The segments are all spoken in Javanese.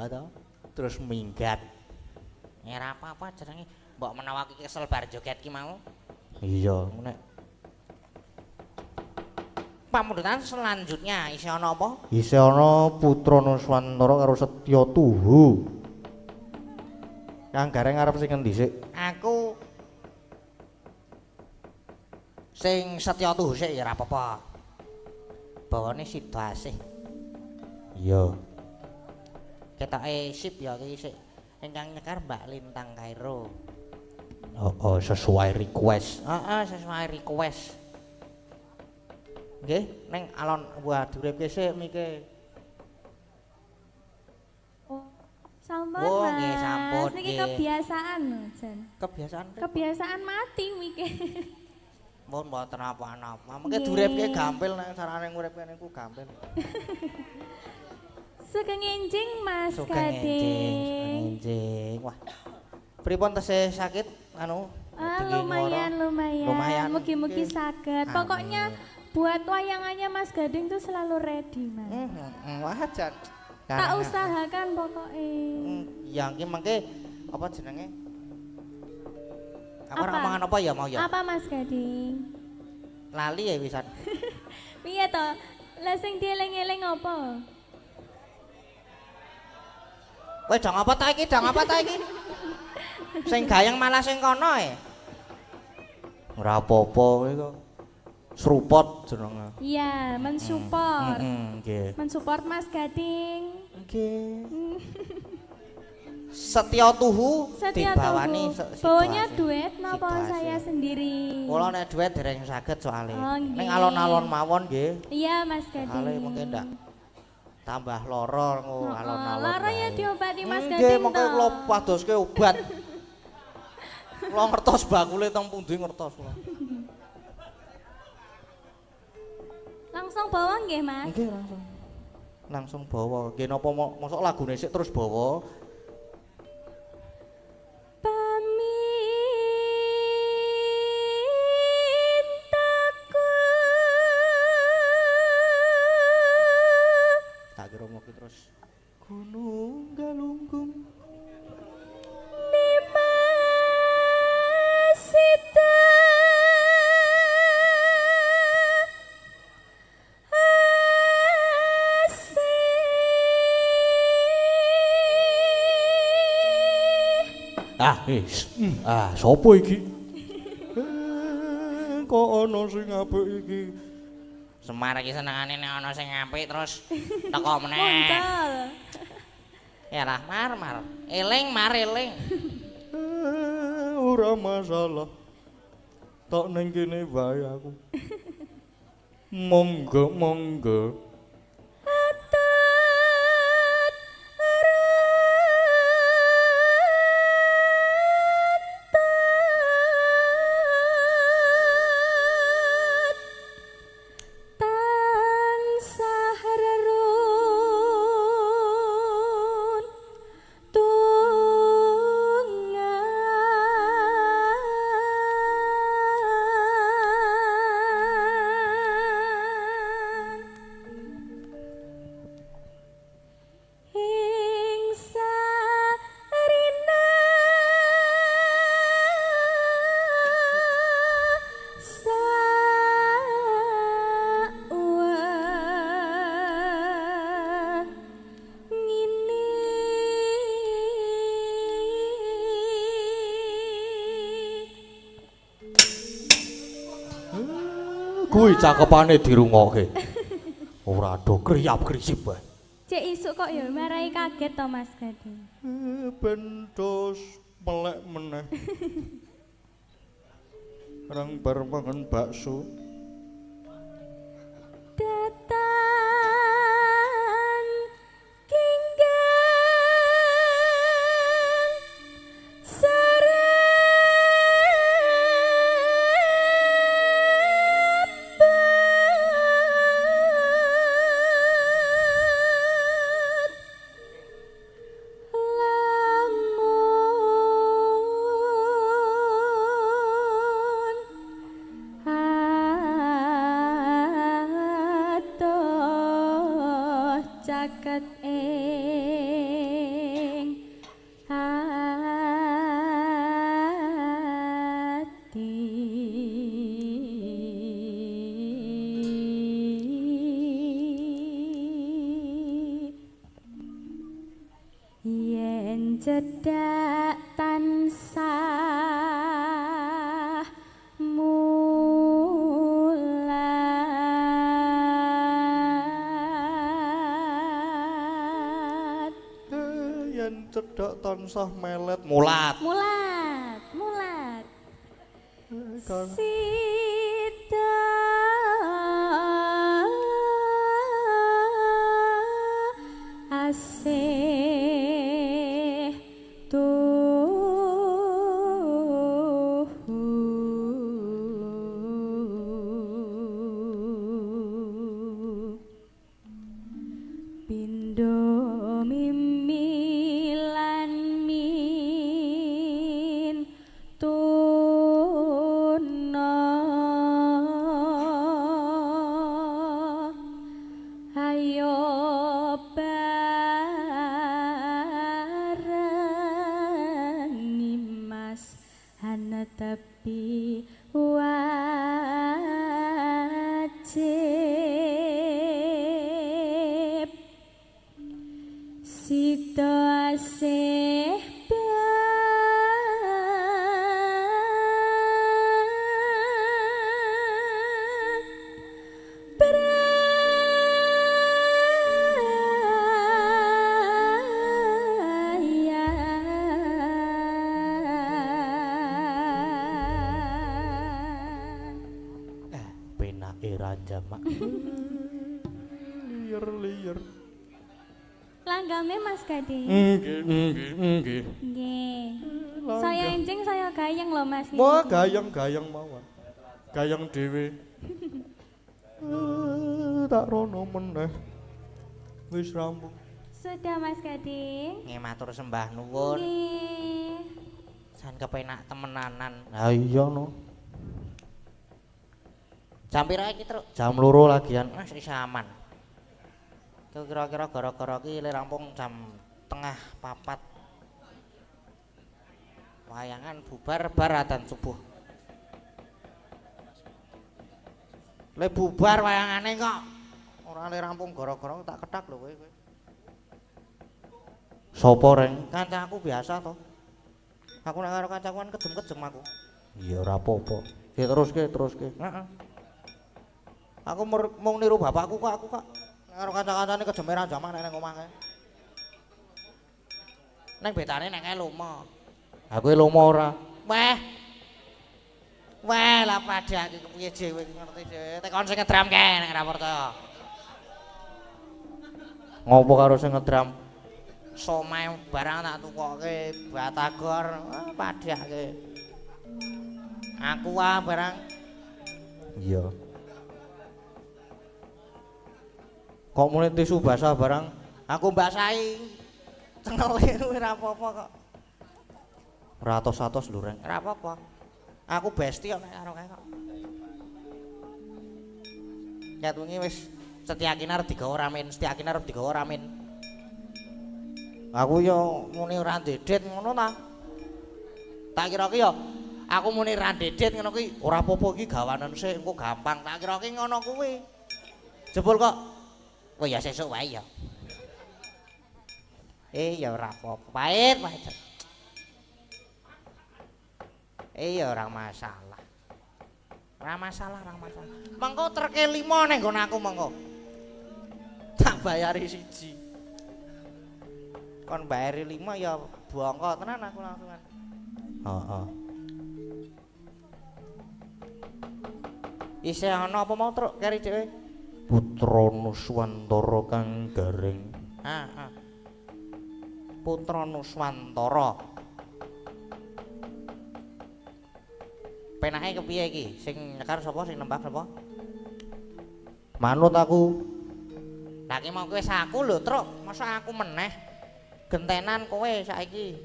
to. Terus minggat. Ya ora apa-apa jenenge mbok menawa ki kesel bar joget ki mau. Iya, nek Pamundhutan selanjutnya isih ana apa? isih ana Putra Nuswantara karo Setya Tuhu. Kang Gareng arep sing ngendi sik? Aku sing Setya Tuhu sik ya ora apa-apa. Bawane sida asih. Iya. Ketoke sip ya iki sik. Ingkang nyekar Mbak Lintang Kairo. Oh, sesuai request. Heeh, sesuai request. Nggih, ning alon buah durip ki sik mike. Oh, sampun Oh, Mas. nggih, sampun, Niki nggih. kebiasaan lho, Jan. Kebiasaan Kebiasaan mati miki. Mun mboten apa-apa. Mengke Nggih. durip ki gampil nek carane ngurip kene ku gampil. Sugeng enjing Mas Sugeng Gading. enjing. Wah. Pripun tesih sakit anu? tinggi Lumayan, ngoro? Lumayan. Mugi-mugi Nggih. saged. Amin. Pokoknya buat wayangannya Mas Gading tuh selalu ready, Mas. Wah, jan. Tak usahakan pokoknya. Ya iki mengke apa jenenge? Aku ora Apa? mangan apa ya mau ya? Apa Mas Gading? Lali ya wisan. Piye to? Lah sing dieling-eling apa? Kowe dong apa ta iki? Dong apa ta iki? Sing gayeng malah sing kono e. Ora apa-apa kuwi kok. Srupot jenenge. Iya, mensupport. Nggih. Mensupport Mas Gading. Nggih. Setya Tuhu Setia dibawani Tuhu. Bawanya situasi. duet napa Situasi. saya sendiri? Kula nek duet dereng saged soalé. Oh, nggih. Ning alon-alon mawon nggih. Iya, Mas Gading. Soalé mungkin ndak tambah lara Oh, alon-alon. lara ya wae. diobati Mas Nggih, Gading mengko to. kula padoske obat. Kula ngertos bakule teng pundi ngertos kula. Langsung bawa nggih, Mas? Nggih langsung. Langsung bawa. Nggih napa mosok lagune sik terus bawa. Pamintaku Tak kira mau terus. Gunung Galunggung. Nimasita Sapa iki? Kok ana sing apik iki? Semar iki senengane nek ana sing apik terus teko meneh. muncul. Ya lah, Mar. Eling, Mar eling. Ora masalah. Tok ning kene wae aku. Monggo. Atut runtut tansah rerun tungan ing sarina Kuwi cakepane dirungokke. Ora do kriyap-krisip wae. Cek isuk kok ya marai kaget to Mas Gading. Bentos melek meneh. Rang bar mangan bakso. Datan kinggang sarembet lamun atoh caket cedak tansah mulat Yen cedhak tansah melet mulat. mulat sida asih Pindo mimi lan min tuna ayo bareng nimas hana tapi wajib sida asih Penake raja mak. Liar. langgame Mas Gading. Nggih. Nggih. Saya enjing saya gayeng loh Mas. Wah, gayang mawon. Gayang dhewe. Tak rono meneh. Wis rampung. Sudah Mas Gading. Nggih matur sembah nuwun. Nggih. San kepenak temenanan. Ha iya no. Jam pira iki, Truk? Jam 2 lagian. Wis aman. Itu kira-kira gara-gara iki le rampung jam tengah 4. Wayangan bubar adzan subuh. Le bubar wayangane kok ora le rampung gara-gara tak ketak lho kowe. Sopo reng? Kancaku biasa to. Aku nek karo kancaku kan kejem-kejem aku. Iya ora apa-apa. Ya teruske. Heeh. Aku mung niru bapakku kok aku kok. Karo kanca-kancane kejeme ra jaman nek omah kae. Ning betane nek kae lomo. Aku lomo ora. Weh lah padha iki kepiye dhewe ngerti dhewe. Tekon sing ngedram kae nek ora percaya. Ngopo karo sing ngedram? Somai barang tak tukoke batagor padhake. Aku barang. Iya. Kok mulai tisu basah barang? Aku mbasahi. Cengele ora apa-apa kok. Ratos-atos lho reng. Ora apa-apa. Aku besti kok nek karo kae kok. Ket wingi wis Setyakine arep digawa ramen, Setyakine arep digawa ramen. Aku yo muni ora ndedet ngono ta. Tak kira ki yo aku muni ra ndedet ngono kuwi ora apa-apa iki gawanen sik engko gampang. Tak kira ki ngono kuwi. Jebul kok oh ya sesuk wae ya. Ya ora apa-apa. Pahit. Ya ora masalah. Ora masalah. Mengko treke 5 ning nggon aku mengko. Tak bayari 1. Kon bayari 5 ya bongko tenan aku langsungan. Heeh. Isih ana apa mau truk keri dhewe? Putra Nuswantara kang garing. Heeh. Putra Nuswantara. Penake kepiye iki? Sing nyekar sapa sing nembak sapa? Manut aku. Lah ki mau kowe saku lho, Truk. Masa aku meneh? Gentenan kowe saiki.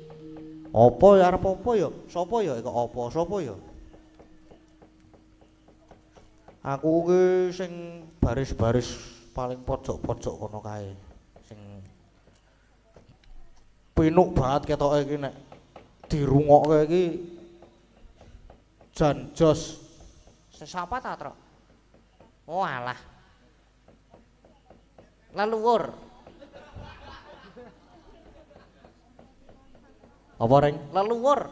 Apa ya arep apa ya? Sapa ya iku apa? Sapa ya? Aku ki sing baris-baris paling pojok-pojok kono kae. Sing pinuk banget ketoke iki nek dirungokke iki jan jos. Sesapa ta, Truk? Oh alah. Leluhur. Apa ring? Leluhur.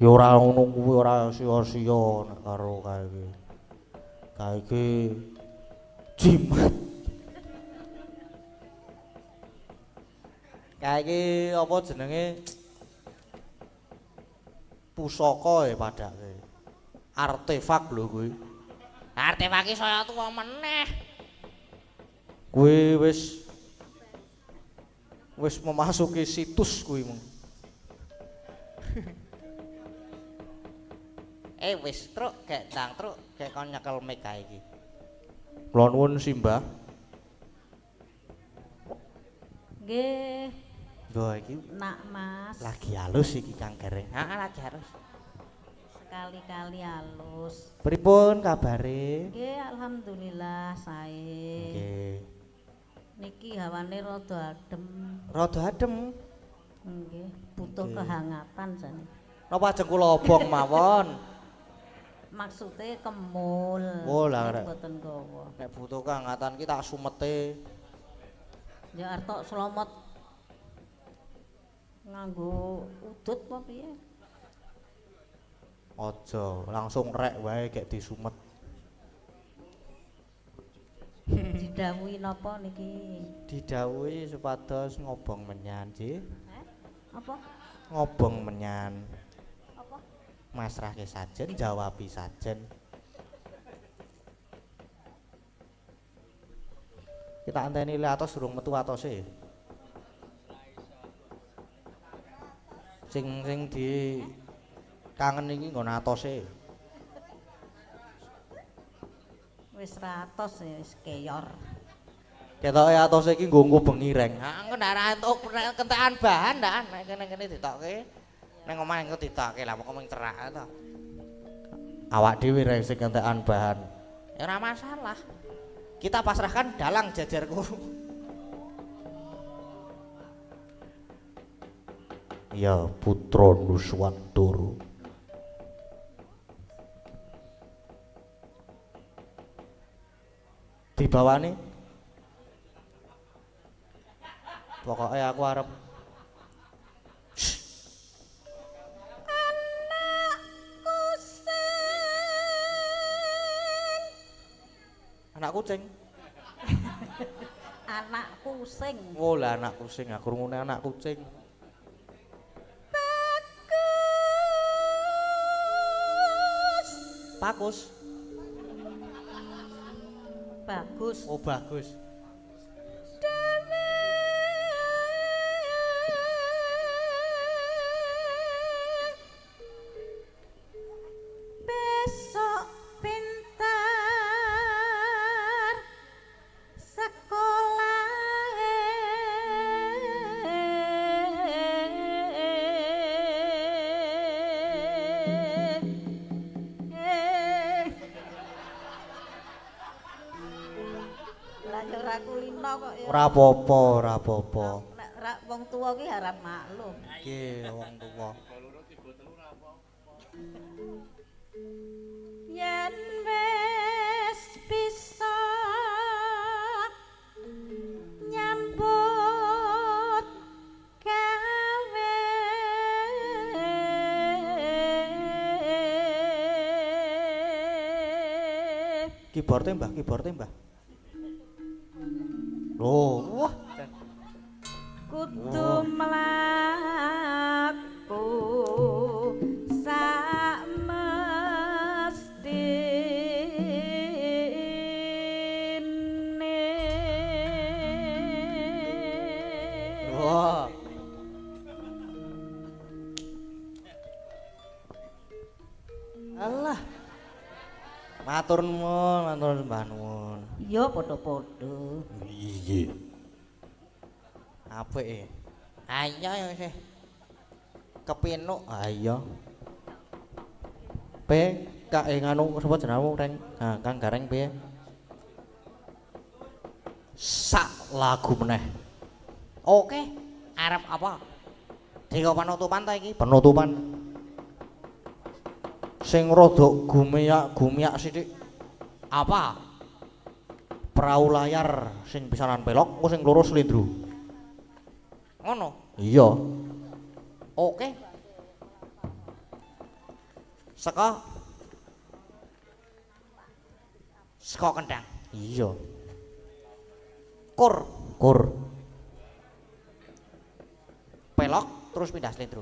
Ya ora ngono kuwi ora sia-sia nek karo kae iki. Kae iki jimat. Kae iki apa jenenge? Pusaka padake. Artefak lho kuwi. Artefak iki saya tuwa meneh. Kuwi wis memasuki situs kuwi mung. Wis truk gek ndang truk gek kon nyekel mic kae iki. Kula nuwun Simbah. Nggih, Lho iki nak Mas. lagi halus iki Kang Gareng. Heeh, lagi harus. Sekali-kali halus. Pripun kabare? Nggih, alhamdulillah sae. Nggih. Niki hawane rada adem. Rada adem. Nggih, butuh Nggih. kehangatan jane. Napa ajeng kula obong mawon? Maksude kemul. Oh, lah, nek rek. boten gawa. Nek butuh kehangatan ki tak sumete. Ya arep slomot nganggo udut apa piye? Aja langsung rek wae gek disumet. Didhawuhi napa niki? Didhawuhi supados ngobong menyan, nggih. Apa? Ngobong menyan. Apa? Masrahke sajen, jawabi sajen. Kita anteni le atos durung metu atose. Sing di kangen iki nggon atose. Wis ratos ya wis keyor. Ketoke atose iki nggo ngubengi reng. Nah, kendaraan untuk kentekan bahan dah. Nek kene ditokke. Ning omah engko ditokke lah kok mung cerak to. Awak dhewe reng sing kentekan bahan. Ya ora masalah. Kita pasrahkan dalang jajarku. Ya putra Nuswantara. Dibawani. Pokoknya aku arep anak kucing. Anak pusing. Oh lah anak kucing, aku ngene anak kucing. Pakus. Bagus. Oh bagus. Besok pintar sekolah. Lah ora kulino kok ya. Ora apa-apa, ora apa-apa. Nek ra wong tuwa ki harap maklum. Nggih, wong tuwa. Yen wis bisa nyambut gawe Keyboard Mbah, Mbah. Loh, wah. kudu mlaku sak mestine. Wah. Alah. Matur nuwun, matur sembah nuwun. Ya padha-padha. Iya. Apik e. Ayo ya sih. Kepinuk. Ayo. P kak nganu sapa jenengmu Reng? Nah, Kang Gareng piye? Sak lagu meneh. Oke. Arep apa? Digo penutupan ta iki? Penutupan. Sing rada gumiak sithik. Apa? Perahu layar sing pisanan pelok, engko sing loro slendro. Ngono. Iya. Oke. Saka kendang. Iya. Kur. Kur. Pelok terus pindah slendro.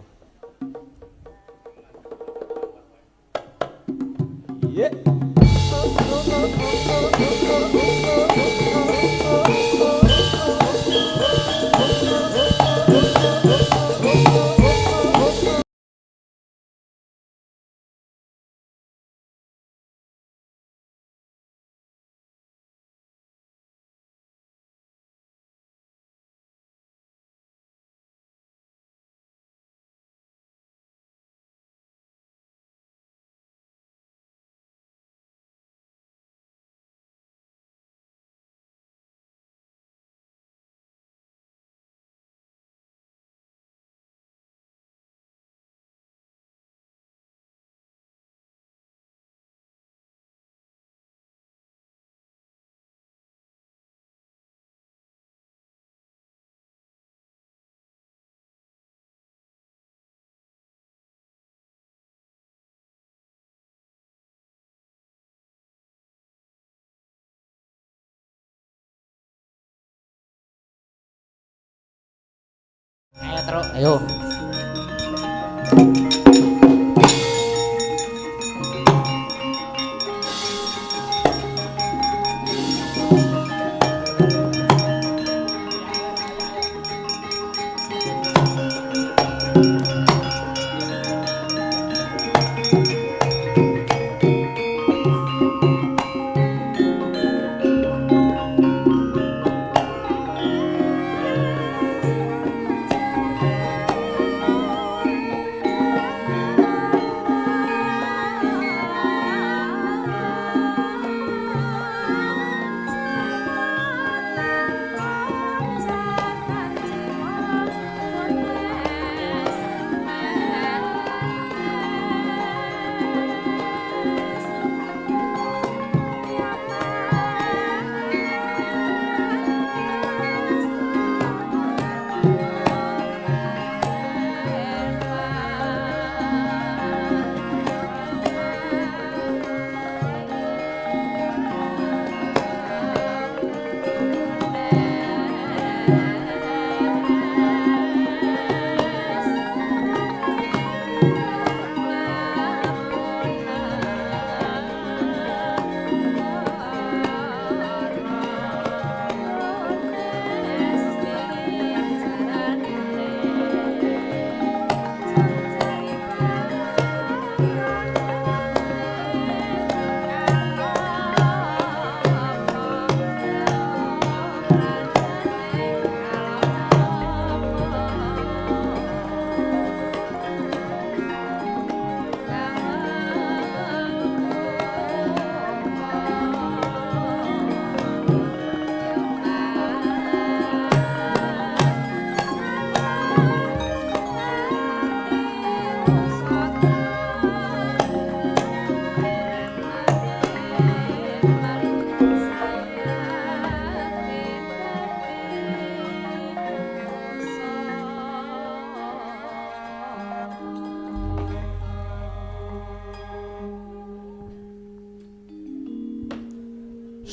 Iya. Ayo terus. Ayo.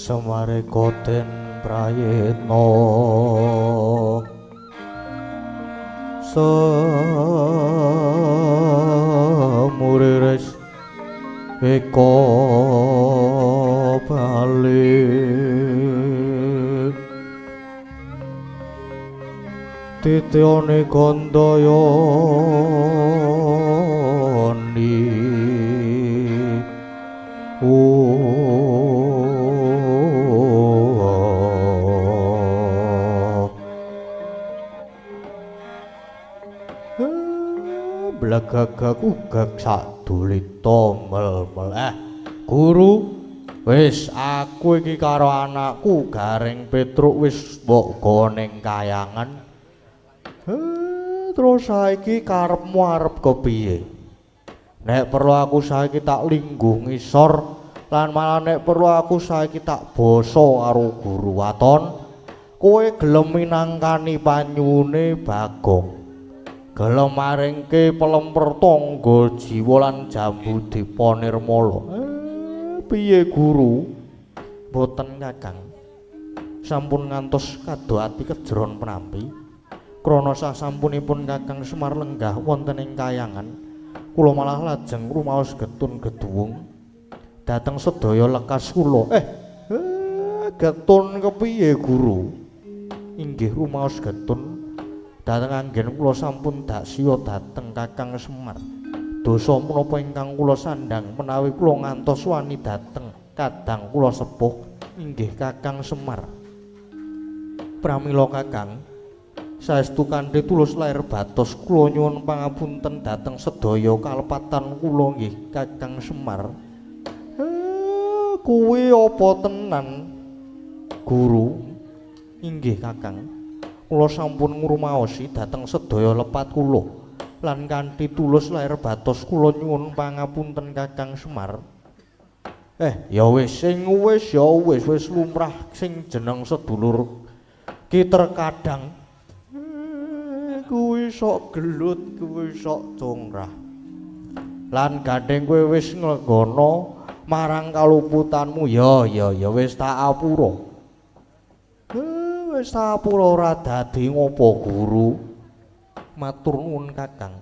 Semare koten prayitna semuriris eko bali titione gandayani blagagagugag sadulita mel-mel guru wis aku iki karo anakku Garing Petruk wis mbok goneng kayangan terus saiki karepmu arep kepiye nek perlu aku saiki tak lingguh ngisor lan malah nek perlu aku saiki tak basa karo guru waton kowe gelem minangkani panyune Bagong gelem maringke pelemper tangga jiwa lan jambu dipa nirmala. Piye Guru? Boten Kakang. Sampun ngantos kado ati kejeron penampi. Krana sasampunipun Kakang Semar lenggah wonten ing kayangan, kula malah lajeng rumaos getun geduwung dhateng sedaya lekas kula. Getun kepiye Guru? Inggih rumaos getun dhateng anggen kula sampun daksiya dhateng Kakang Semar. Dosa menapa ingkang kula sandhang menawi kula ngantos wani dhateng kadang kula sepuh inggih Kakang Semar. Pramila Kakang, saestu kanthi tulus lair batos kula nyuwun pangapunten dhateng sedaya kalepatan kula nggih Kakang Semar. Kuwi apa tenan Guru? Inggih Kakang, kula sampun ngrumaosi dhateng sedaya lepat kula lan kanthi tulus lair batos kula nyuwun pangapunten Kakang Semar. Ya wis wis lumrah sing jeneng sedulur ki terkadang kuwi sok gelut, kuwi sok congrah. Lan gandeng kowe wis nglegono marang kaluputanmu, ya wis tak apura. Wis tak apura ora dadi ngopo Guru. Matur nuwun Kakang.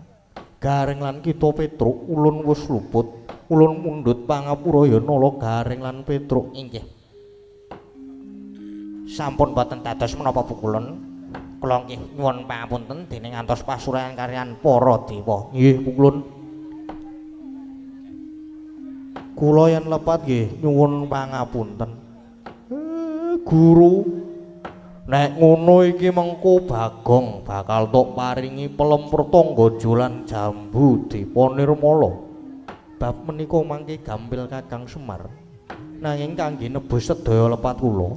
Gareng lan kita Petruk ulun wis luput, ulun mundhut pangapura ya nala Gareng lan Petruk. Inggih. Sampun boten dados menapa pukulan. Kula nggih nyuwun pangapunten dening ngantos pasurayan kaliyan para dewa. Nggih pukulun. Kula yen lepat nggih nyuwun pangapunten. Guru, nek ngono iki mengko Bagong bakal tok paringi pelemper tangga jolan jambu dipa nirmala. Bab menika mangke gampil Kakang Semar. Nanging kangge nebus sedaya lepat kula,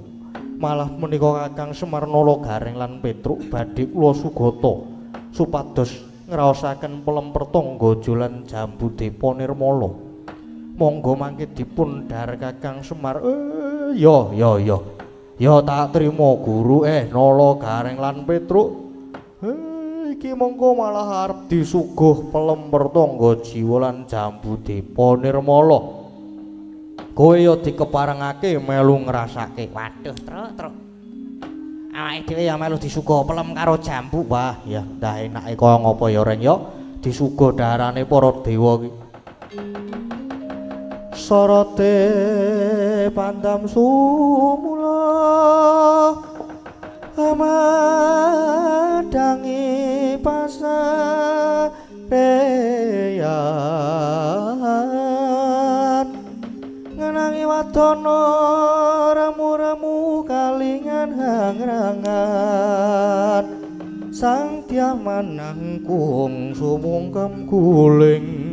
malah menika Kakang Semar nala Gareng lan Petruk badhe kula sugata supados ngraosaken pelemper tangga jolan jambu dipa nirmala. Monggo mangke dipun dhahar Kakang Semar. Ya tak trima Guru. Nala Gareng lan Petruk, iki mongko malah arep disuguh pelemper tangga jiwa lan jambu dipa nirmala. Kowe ya dikeparengake melu ngrasake. Waduh, Truk. Awake dhewe ya melu disuguh pelem karo jambu. Wah, ya ndah enake kaya ngapa ya Reng ya disuguh daharane para dewa iki. Sorote pandam sumula amadangi pasareyan ngenangi wadana ramu-ramu kalingan hangrangan sang tiang manangkung sumungkem guling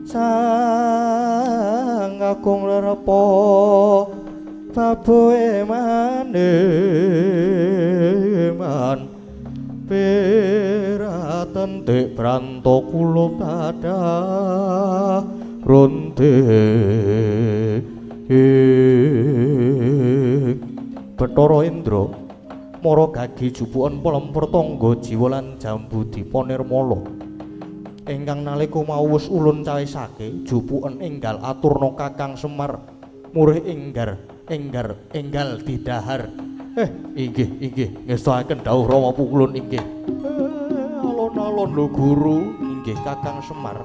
sang agung lerepa baboe maneman peraten tek branto kula kadah ronte Bathara Indra mara gagi jupuken pelemper tangga jiwa lan jambu dipa nirmala. Ingkang nalika mau wis ulun cawisake jupuken enggal aturna Kakang Semar murih enggal didahar. Inggih ngestakaken dawuh Rama Pukulun inggih. Alon-alon lho Guru, inggih Kakang Semar.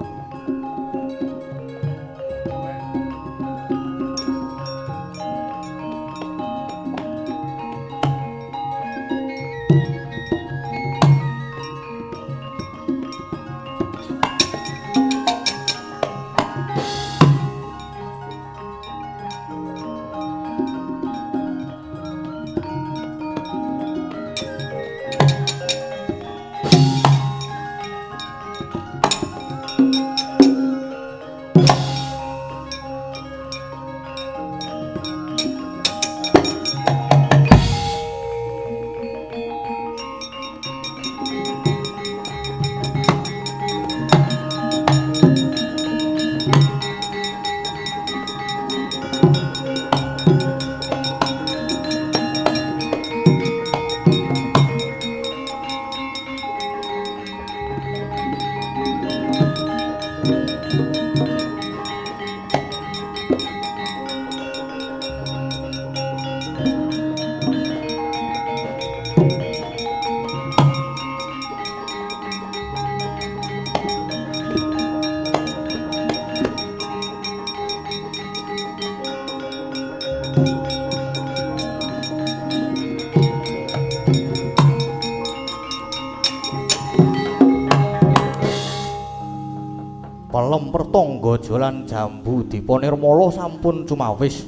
pelemper tangga jolan jambu dipunirmala sampun cumawis.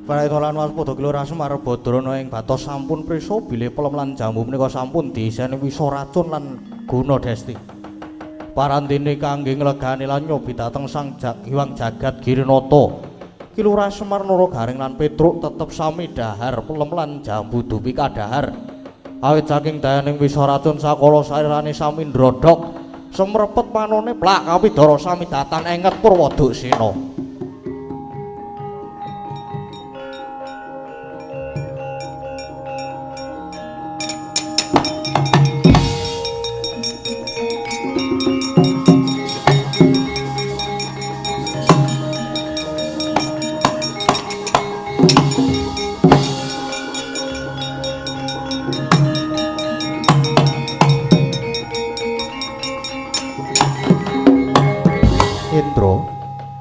Praita lan waspada Kilura Semar Badrana ing batos sampun prisa bilih pelem lan jambu menika sampun diiseni wisa racun lan guna desti. Parantine kangge nglegani lan nyobi dhateng Sang Hyang Jagat Girinata. Kilura Semar Nara Garing lan Petruk tetep sami dahar pelem lan jambu dupi kadahar. Awit saking dayaning wisa racun sakala sairane sami ndrodhok semrepet manone plak Kapidara sami datan enget Purwaduksina.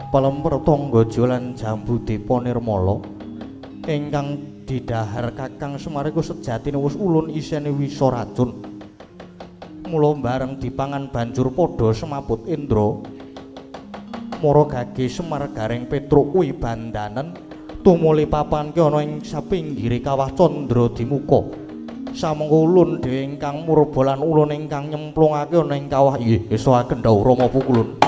Pelemper tangga jolan jambu dipunirmala ingkang didhahar Kakang Semar iku sejatine wis ulun isine wisa racun. Mula bareng dipangan banjur padha semaput Indra. Mara gage Semar Garing Petruk kuwi bandanen tumuli papan ki ana ing sapinggire kawah Candra Dimuka. Samangka ulun dhewe ingkang murba lan ulun ingkang nyemplungake ana ing kawah inggih saha Gendhawa Rama Pukulun.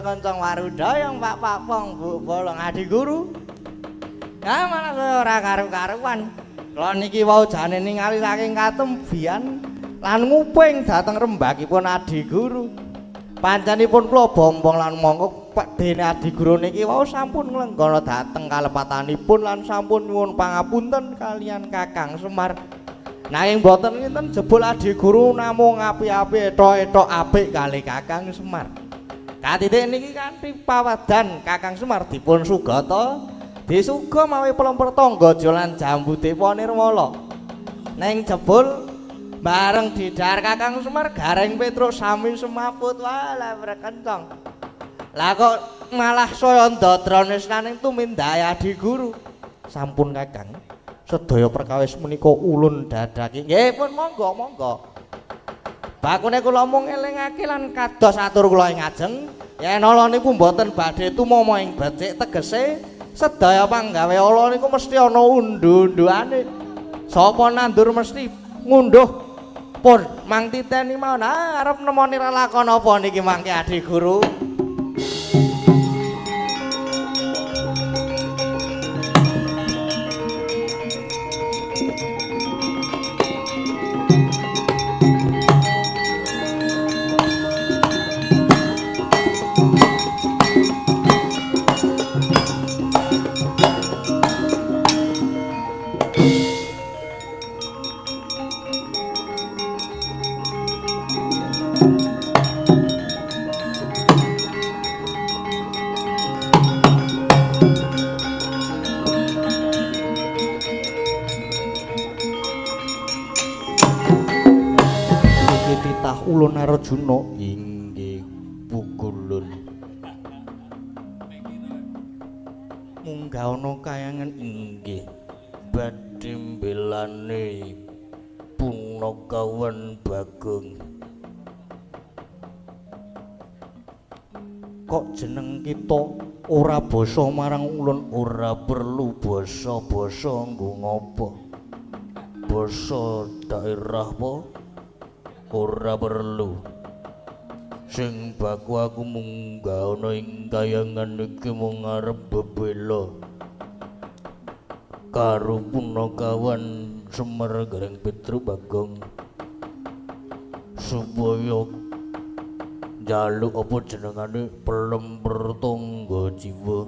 Kencang waruda yang Pak Papong Bu Bolong Adi Guru. Ya mana saya ora karu-karuan. Kula niki wau jane ningali saking katembian lan nguping dhateng rembakipun Adi Guru. Panjenipun kula bombong lan mongko dene Adi Guru niki wau sampun nglenggana dhateng kalepatanipun lan sampun nyuwun pangapunten kalian Kakang Semar. Nanging boten kinten jebul Adi Guru namung api-api etok-etok apik kalih Kakang Semar. Katitik niki kanthi pawadan Kakang Semar dipun sugata disuga mawi pelemper tangga jolan jambu dipunirmala. Neng jebul bareng didhahar Kakang Semar Garing Petruk sami semaput walah berkencang. Lah kok malah saya ndadra nesnaning tumindahe Adi Guru. Sampun Kakang, sedaya perkawis menika ulun dadake. Nggih pun monggo. Bakune kula mung elingake lan kados atur kula ing ajeng, yen ala niku mboten badhe tumama ing becik tegese sedaya panggawe ala niku mesti ana undu-unduane. Sapa nandur mesti ngunduh pun mang titeni mawon. Arep nemoni lelakon apa niki mangke Adi Guru? Ulun Arjuna inggih Pukulun. Munggah ana kayangan inggih badhe mbelane Punakawan Bagong. Kok jeneng kita ora basa marang ulun, ora perlu basa-basa nggo ngapa. Basa daerah apa? Ora perlu. Sing baku aku munggah ana ing kayangan iki mung arep bebela karo Punakawan Semar Garing Petruk Bagong supaya njaluk apa jenengane pelemper tangga jiwa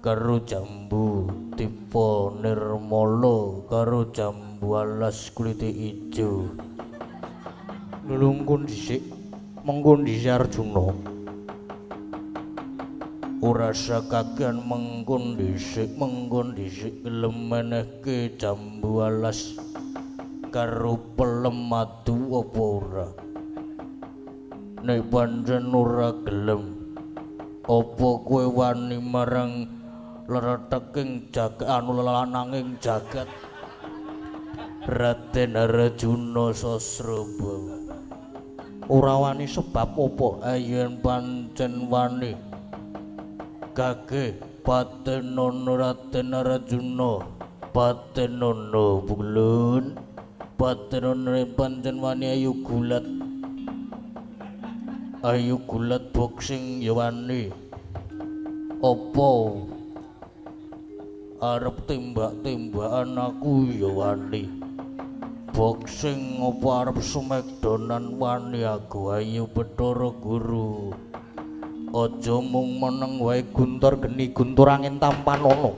karo jambu tipe nirmala karo jambu alas kulite ijo nulungkun dhisik mengko dhisik Arjuna ora sakakean mengko dhisik gelem menehke jambu alas karo pelem madu apa ora nek pancen ora gelem apa kowe wani marang lereteking jagat anu lananging jagat Raden Arjuna Sasrabawa ora wani sebab apa yen pancen wani gage Patenono Raden Arjuna Patenono bulun Patenono pancen wani ayu gulat boxing ya wani apa arep tembak-tembakan aku ya wani boxing apa arep smackdownan wani aku ayo Bathara Guru aja mung meneng wae guntur geni guntur angin Tampanono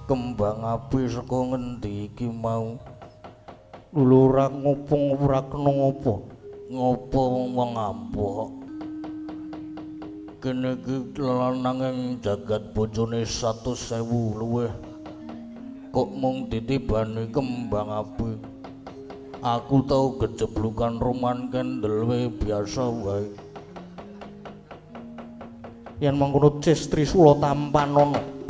kembang api saka ngendi iki mau lurang ngopong ora kena ngopo wong ampuh kene iki lananging jagat bojone 100.000 luwih kok mung ditibani kembang api aku tau kejeblukan roman kendel wae biasa wae yen mangkono Cis Trisula Tampanono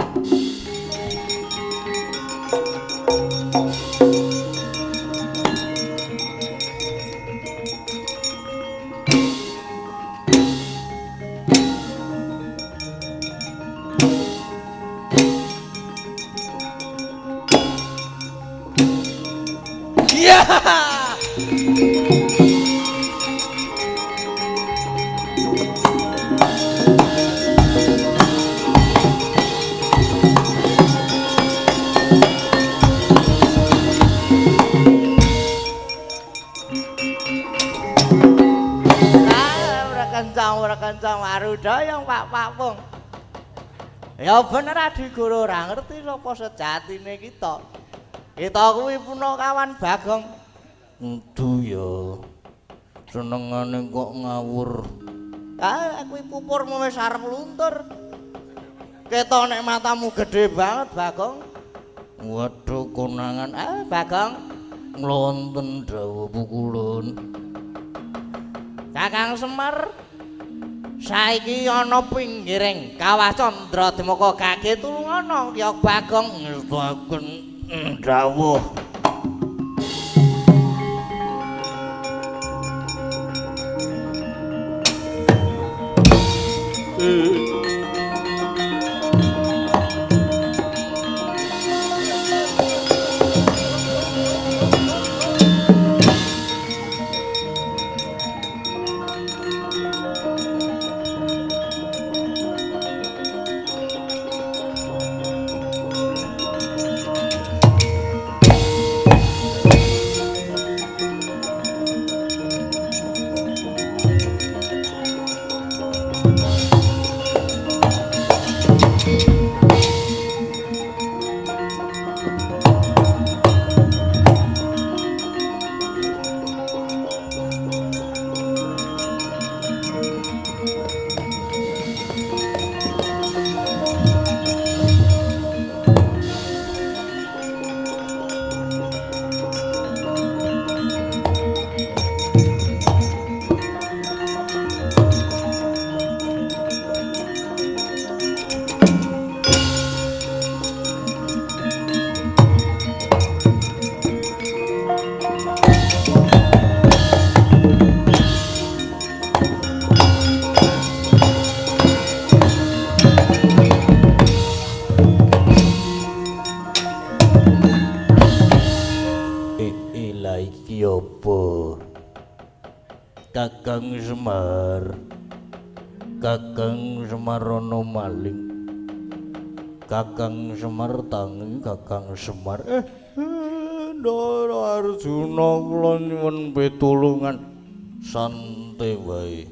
kencang Maruda yang Pak Pung. Ya bener Adi Guru ora ngerti sapa sejatine kita. Kita kuwi punakawan Bagong. Entu ya. Senengane kok ngawur. Kuwi pupurmu wis arep luntur. Ketok nek matamu gedhe banget Bagong. Waduh konangan Bagong nglonten dawuh pukulun. Kakang Semar saiki ana pinggiring Kawah Candra Demaka gage tulung ana ya Bagong ngestaken dawuh. apa? Kakang Semar. Kakang Semar ana maling. Kakang Semar tangi Kakang Semar. Ndara Arjuna kula nyuwun pitulungan. Santai wae.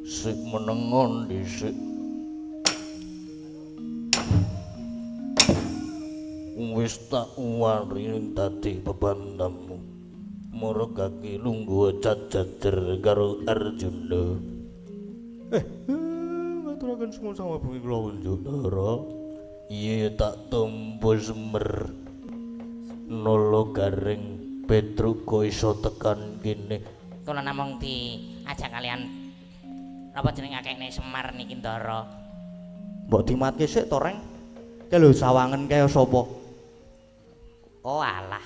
Sik menengon dhisik. Wis tak wari dadi bebandamu. Margake lungguh jajajer karo Arjuna. Ngaturaken sumul sama bumi kula Wanjadara. Iya tak tampa Semar. Nala garing Petruka iso tekan kene. Kula namung diajak kalian apa jeneng akehne Semar niki Ndara. Mbok dimatke sik to, Reng. Ki lho sawangen kaya sapa? Oh alah.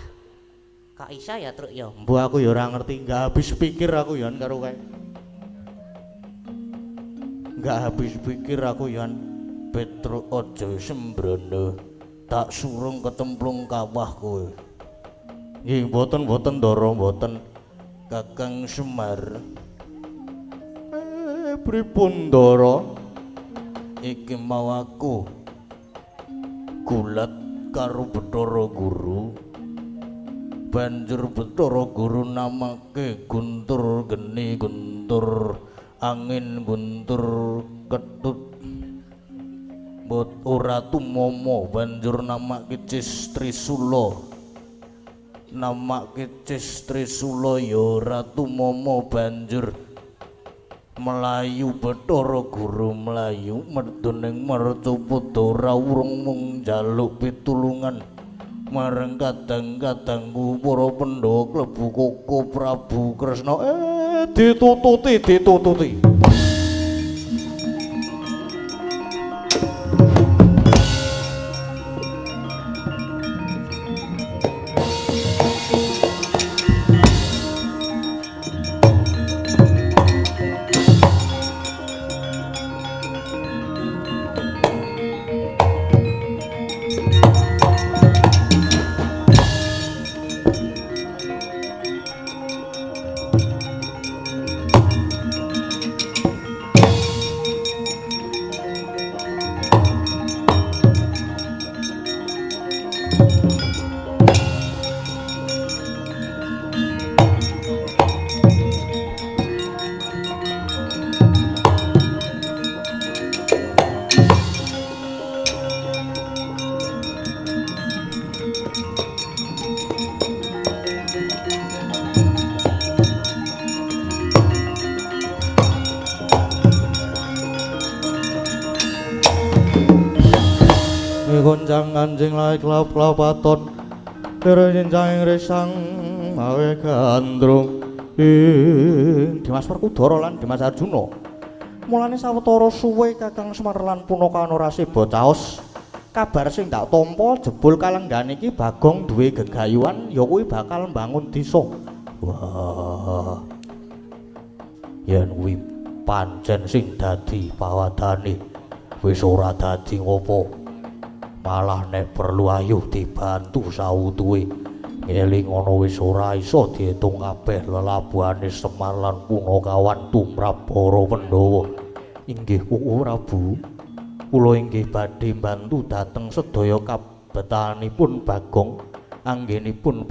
Kok iso ya truk ya? Mbok aku ya ora ngerti, enggak habis pikir aku yan karo kae. Enggak habis pikir aku yan. Petruk aja sembrono. Tak surung ketemplung kawah kowe. Nggih, mboten Ndara, mboten. Kakang Semar. Pripun Ndara? Iki mau aku gulat karo Bathara Guru. Banjur Bathara Guru namake Guntur Geni Guntur Angin Guntur Ketut. Mbot ora tumomo banjur namake Cis Trisula. Namake Cis Trisula ya ora tumomo banjur melayu Bathara Guru melayu merdoning Marcapada ora urung mung njaluk pitulungan marang kadang-kadangku para Pandhawa klebu Koko Prabu Kresna. Ditututi. Gonjang anjing laik lap paton terenjang resang mawe gandrung Dimas Werkudara lan Dimas Arjuna. Mulane sawetara suwe Kakang Semar lan Punaka Anurasiba caos kabar sing tak tampa jebul kalenggan iki Bagong duwe gegayuhan ya kuwi bakal mbangun desa. Wah. Yen kuwi pancen sing dadi pawadane wis ora dadi ngopo. Malah nek perlu ayo dibantu sautuhe. Ngeling ana wis ora iso diitung kabeh lelabuhane Semar lan Punakawan tumrap para Pandhawa. Inggih Kuku Prabu, kula inggih badhe mbantu dhateng sedaya kabetanipun Bagong anggenipun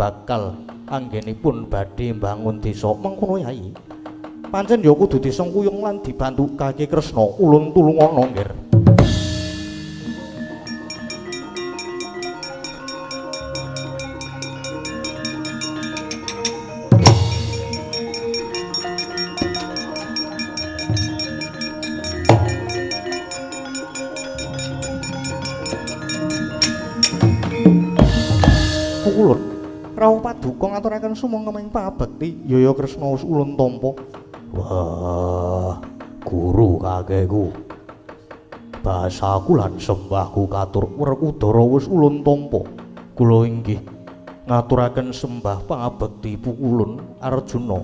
badhe mbangun desa mengkono yai. Pancen ya kudu disengkuyung lan dibantu Kaki Kresna ulun tulungana nggih. Ulun rawuh paduka ngaturaken sumangga pabekti Yaya Kresna ulun tampa. Wah, guru kakekku. Basaku lan sembahku katur Werkudara wis ulun tampa. Kula inggih ngaturaken sembah pangabekti Pukulun Arjuna.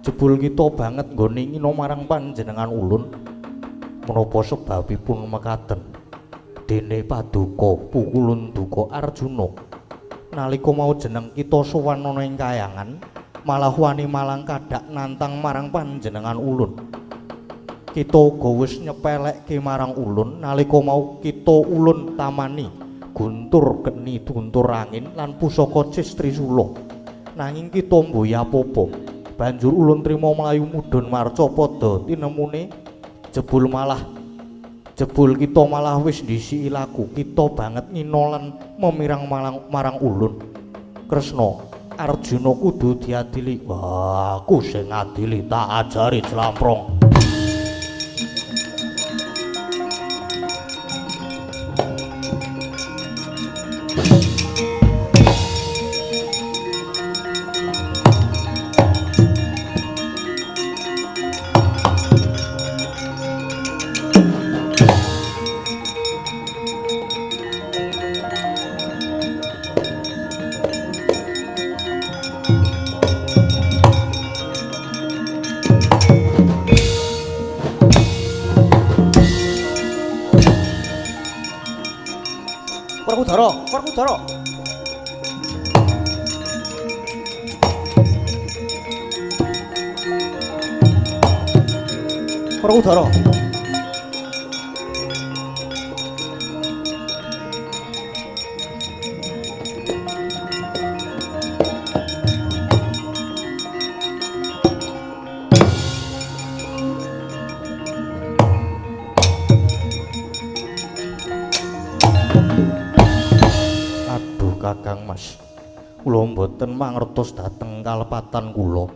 Jebul kita banget nggone ngina marang panjenengan ulun. Menapa sebabipun mekaten? Dene paduka Pukulun duka Arjuna Nalika mau jeneng kita sowan ana ing kayangan, malah wani malang kadhak nantang marang panjenengan ulun. Kita uga wis nyepelekke marang ulun nalika mau kita ulun tamani guntur geni guntur angin lan pusaka cis trisula. Nanging kita mboyo apa-apa. Banjur ulun trima mlayu mudhun marca padha tinemune jebul kita malah wis ndhisiki laku. Kita banget ngina lan memirang marang ulun. Kresna, Arjuna kudu diadili. Wah, aku sing ngadili tak ajari Jlamprong. Werkudara. Werkudara. Kakang Mas, kula mboten mangertos dhateng kalepatan kula.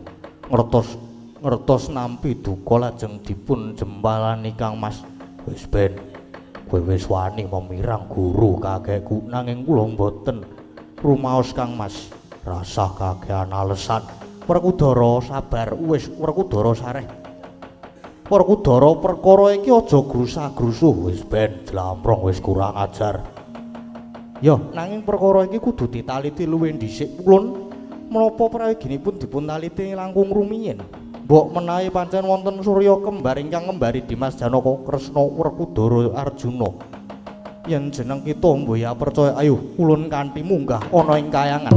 Ngertos nampi duka lajeng dipun jempalani Kang Mas. Wis ben, kowe wis wani memirang guru kakekku, nanging kula mboten rumaos Kang Mas. Rasah kakehan alesan. Werkudara sabar, wis Werkudara sareh. Werkudara perkara iki aja grusah-grusuh. Wis ben Jlamprong wis kurang ajar. Ya, nanging perkara iki kudu ditaliti luwih dhisik. Ulun menapa prayoginipun dipun taliti langkung rumiyin. Mbok menawi pancen wonten Surya kembar ingkang ngembari Dimas Janaka Kresna Werkudara Arjuna. Yen jeneng kita mboya percaya, ayo ulun kanthi munggah ana ing kayangan.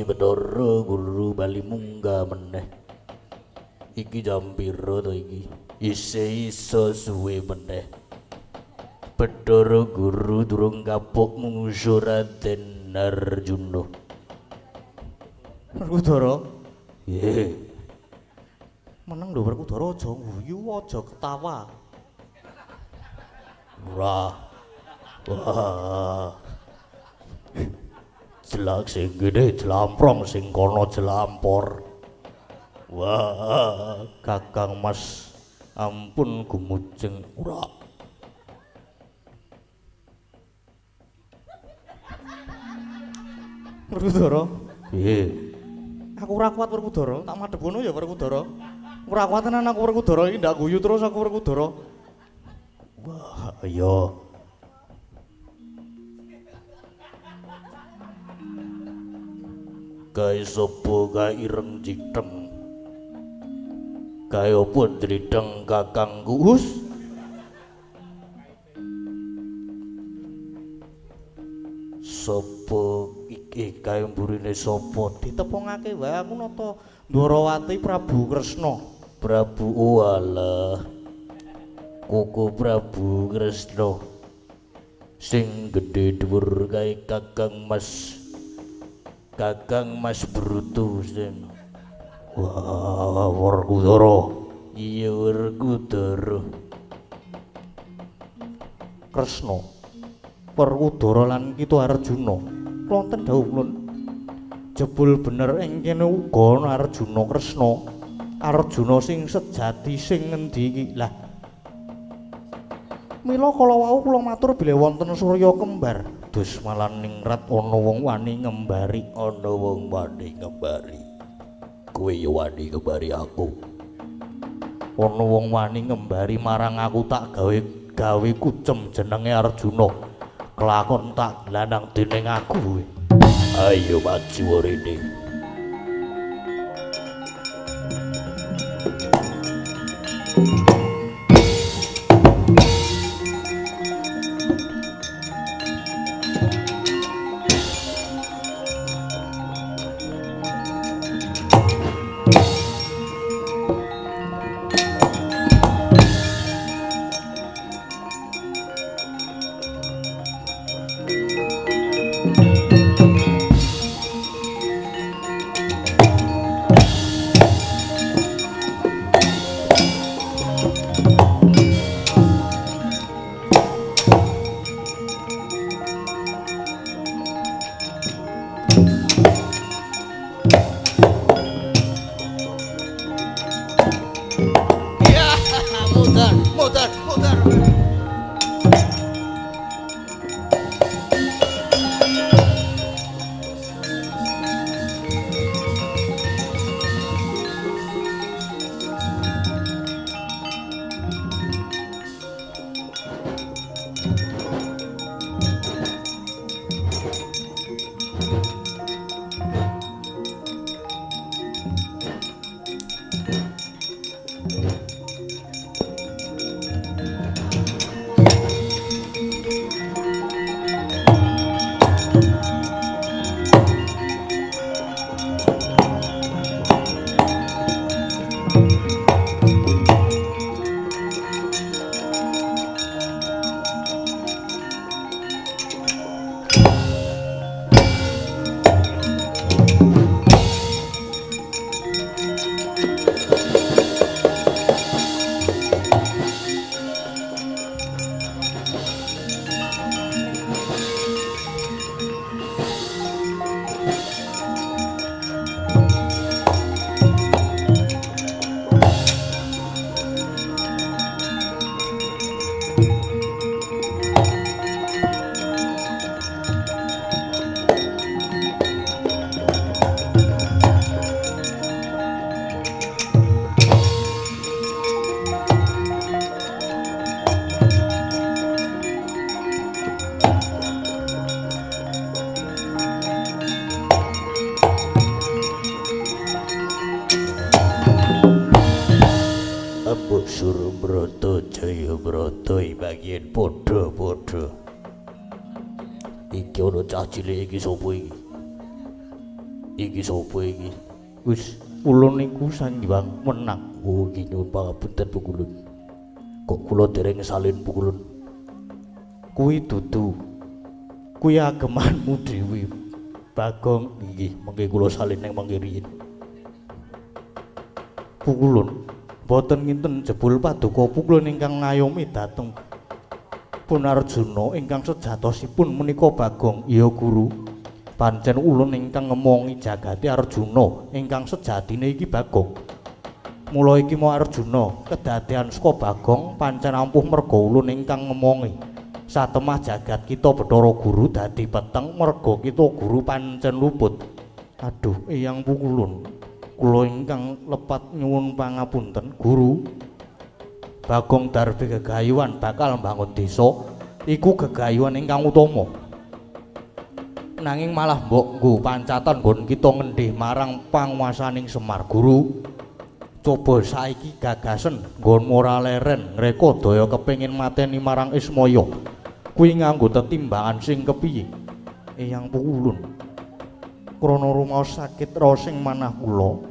Bathara Guru bali munggah meneh. Iki jam pira to iki? Isih iso suwe meneh. Bathara Guru durung kapok mungsuh Raden Arjuna. Werkudara, Ye. Meneng lho Werkudara aja guyu, aja ketawa. Ora. Wah. Jelak sing gede jlamprong sing kono jelampor. Wah, Kakang Mas ampun gumujeng ora. Werkudara. Piye? Aku ora kuat Werkudara, tak madhep ngono ya Werkudara. Ora kuat tenan aku Werkudara, iki ndak guyu terus aku Werkudara. Wah, iya. Kae sapa kae ireng citeng. Kae apa drideng Kakang Kuus? Sapa iki kae mburine sapa? Ditepungake wae aku nata Ndwarawati Prabu Kresna. Prabu walah. Koko Prabu Kresna. Sing gedhe dhuwur kae Kakang Mas Brutu sen. Wah, Werkudara. Iya Werkudara. Kresna. Werkudara lan Kita Arjuna. Wonten dawuh nun. Jebul bener ing kene uga ana Arjuna Kresna. Arjuna sing sejati sing ngendi iki? Lah. Mila kala wau kula matur bilih wonten Surya kembar. Dus malah ningrat ana wong wani ngembari, ana wong wani ngembari. Kowe ya wani ngembari aku. Ana wong wani ngembari marang aku tak gawe kucem jenenge Arjuna. Kelakon tak lanang dening aku. Ayo maju rene. Surubrata Jayabrata bagian padha-padha. Iki ana cah cilik iki sapa iki? Iki sapa iki? Wis kula niku Sanghyang Menang. Oh, iki nyuwun pangapunten Pukulun. Kok kula dereng salin Pukulun? Kuwi dudu. Kuwi agemanmu dhewe. Bagong iki mengke kula salin ning mangke riyin. Pukulun boten nginten jebul paduka pukulun ingkang ngayomi dhateng Punarjuna ingkang sejatosipun menika Bagong. Iya Guru, pancen ulun ingkang ngemongi jagati Arjuna ingkang sejatine iki Bagong. Mula iki mau Arjuna kedadean saka Bagong pancen ampuh merga ulun ingkang ngemongi satemah jagat kita Bathara Guru dadi peteng merga kita Guru pancen luput. Aduh, Eyang Pukulun, kula ingkang lepat nyuwun pangapunten Guru. Bagong Darbe gegayuhan bakal mbangun desa iku gegayuhan ingkang utama. Nanging malah mbok nggo pancatan nggon kita ngendih marang panguwasaning Semar. Guru, coba saiki gagasen nggon ora leren ngreka daya kepengin mateni marang Ismaya. Kuwi nganggo tetimbangan sing kepiye? Eyang Pukulun, krana rumaos sakit raos sing manah kula,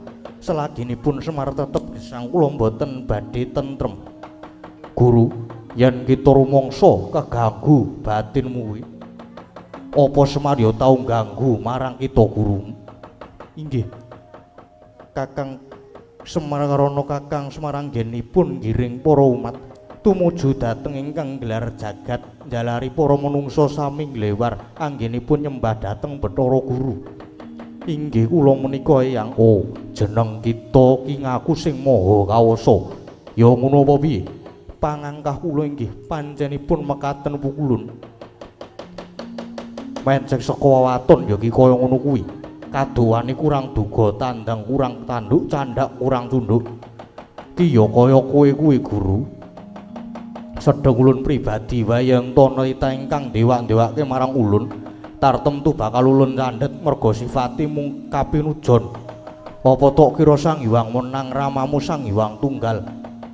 selagipun Semar tetep gesang kula mboten badhe tentrem. Guru, yen kita rumangsa keganggu batinmu kuwi, apa Semar ya tau ganggu marang kita Guru? Inggih, Kakang Semar karana Kakang Semar anggenipun ngiring para umat tumuju dhateng ingkang gelar jagat njalari para manungsa sami nglewar anggenipun nyembah dhateng Bathara Guru. Inggih kula menika Eyang. Oh, jeneng kita ki ngaku sing maha kawasa. Ya ngono apa piye? Pangangkah kula inggih panjenipun mekaten Pukulun. Mencek saka waton ya ki kaya ngono kuwi. Kadowane kurang duga, tandang kurang tanduk, candak kurang tunduk. Ki ya kaya kowe kuwi Guru. Sedheng ulun pribadi wae yen ta ingkang dewak-dewake marang ulun, tartemtu bakal ulun candhet merga sifati mung kapinujon. Apa tok kira Sang Hyang menang ramamu Sang Hyang Tunggal?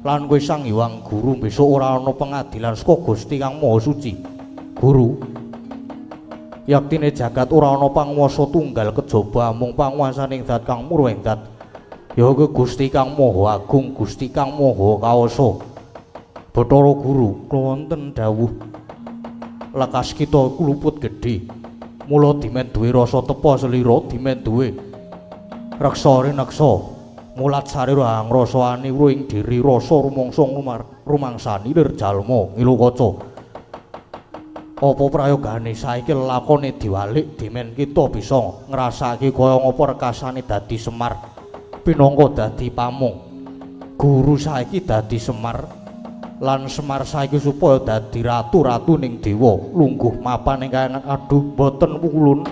Lan kowe Sang Hyang Guru besok ora ana pengadilan saka Gusti Kang Maha Suci. Guru, yaktine jagat ora ana panguwasa tunggal kejaba mung panguwasaning Zat Kang Murweng Dat. Ya ke Gusti Kang Maha Agung, Gusti Kang Maha Kawasa. Bathara Guru, kula wonten dawuh lekas kita kuluput gedhe. Mula dimen duwe rasa tepa selira, dimen duwe reksa rineksa. Mulat sarira ngrasani ing diri rasa rumangsa rumangsani lir jalma ngilu kaca. Apa prayogane saiki lakone diwalik dimen kita bisa ngrasake kaya ngapa rekasane dadi Semar pinangka dadi pamung. Guru saiki dadi Semar lan Semar saiki supaya dadi ratu-ratu ning dewa lungguh mapan ing kayangan. Aduh, boten Pukulun.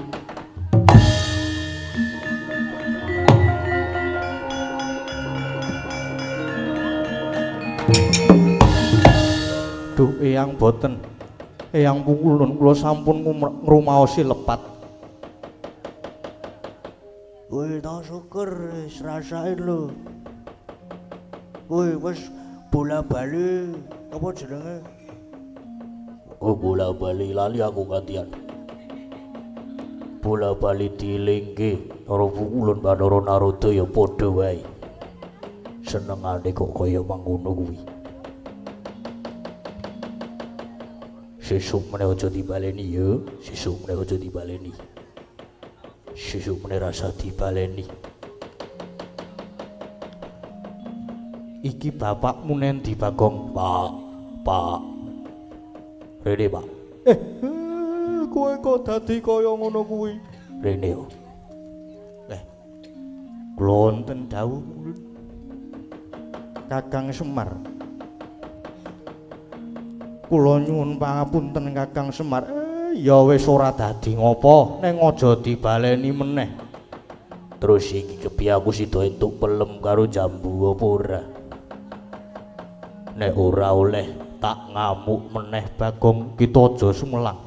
Duh, Eyang boten. Eyang Pukulun, kula sampun ngrumaosi lepat. Kowe ta syukur wis rasain lho. Kowe wis bola-bali apa jenenge? Oh, bola-bali lali aku gantian. Bola-bali dilingke karo Pukulun Bathara Narada ya padha wae. Senengane kok kaya mangkono kuwi. Sesuk meneh aja dibaleni ya, sesuk meneh aja dibaleni. Sesuk meneh rasa dibaleni. Iki bapakmu nendi Bagong? Pak. Rene, Pak. Kowe kok dadi kaya ngono kuwi? Rene yo. Kula wonten dawuh Kakang Semar. Kula nyuwun pangapunten Kakang Semar. Ya wis ora dadi ngopo, ning aja dibaleni meneh. Terus iki kepiye aku sida entuk pelem karo jambu apa ora? Nek ora oleh tak ngamuk meneh Bagong, kita aja sumelang.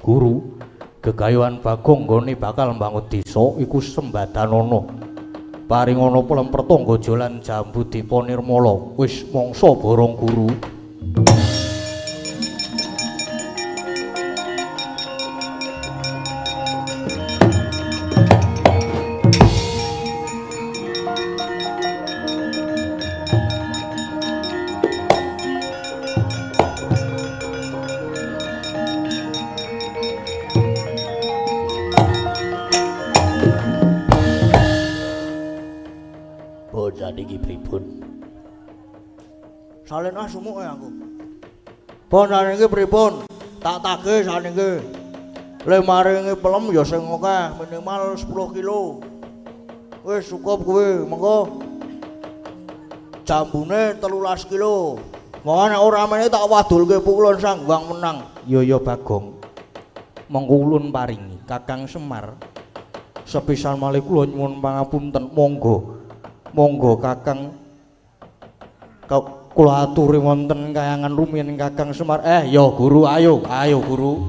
Guru, gegayuhan Bagong nggone bakal mbangun desa iku sembadanana. Paringana pelem pertangga jalan jambu Dipa Nirmala. Wis mangsa borong Guru. Bocah iki pripun? Salen sumuke aku. Bon saniki pripun? Tak tagih saniki. Le maringi pelem ya sing akeh, minimal 10 kilo. Wis cukup kuwi, mengko. Jambune 13 kilo. Monggo nek ora meneh tak wadulke pukulun Sangwang menang. Ya Bagong. Monggo ulun paringi Kakang Semar. Sepisan malih kula nyuwun pangapunten. Monggo Kakang kula aturi wonten kayangan rumiyin Kakang Semar. Ya Guru, ayo Guru.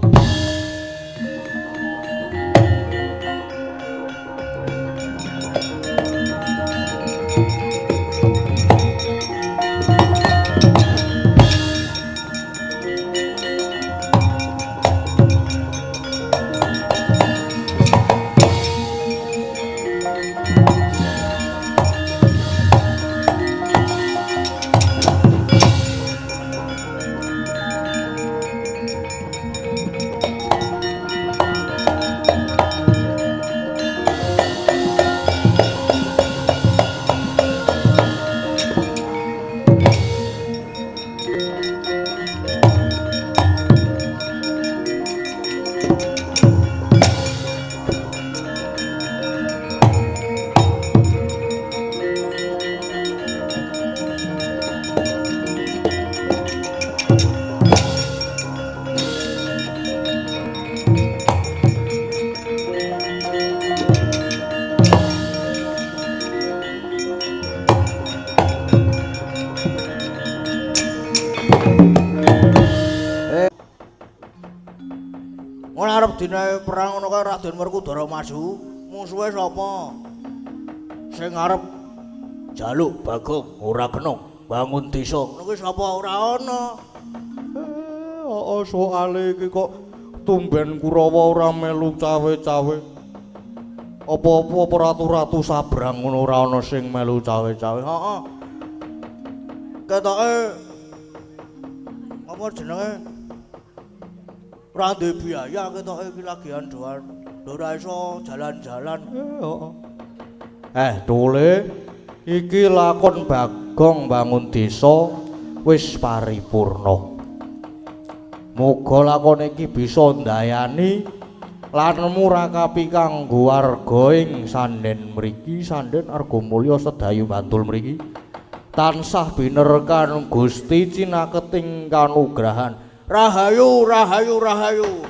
Dina perang ngono kae Raden Werkudara maju, musuhe sapa? Sing arep jaluk Bagong ora kena bangun desa. Niku sapa ora ana. Soale iki kok tumben Kurawa ora melu cawe-cawe. Apa-apa ratu-ratu sabrang ngono ora ana sing melu cawe-cawe. Heeh. Ketoke apa jenenge? Rande biaya ketoke iki lagi andoan. Ora iso jalan-jalan. Dole iki lakon Bagong bangun desa wis paripurna. Muga lakon iki bisa ndayani lan murakapi kanggo warga ing sanden mriki, sanden Argamulya Sedayu Bantul mriki. Tansah binerkan Gusti cinaketing kanugrahan. Rahayu, rahayu, rahayu.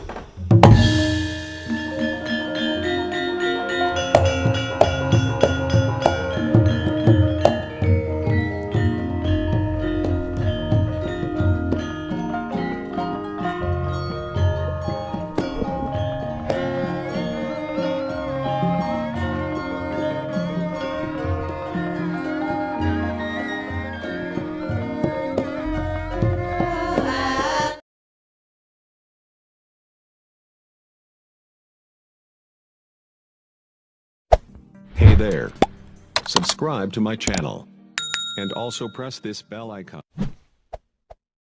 Hey there. Subscribe to my channel. And also press this bell icon.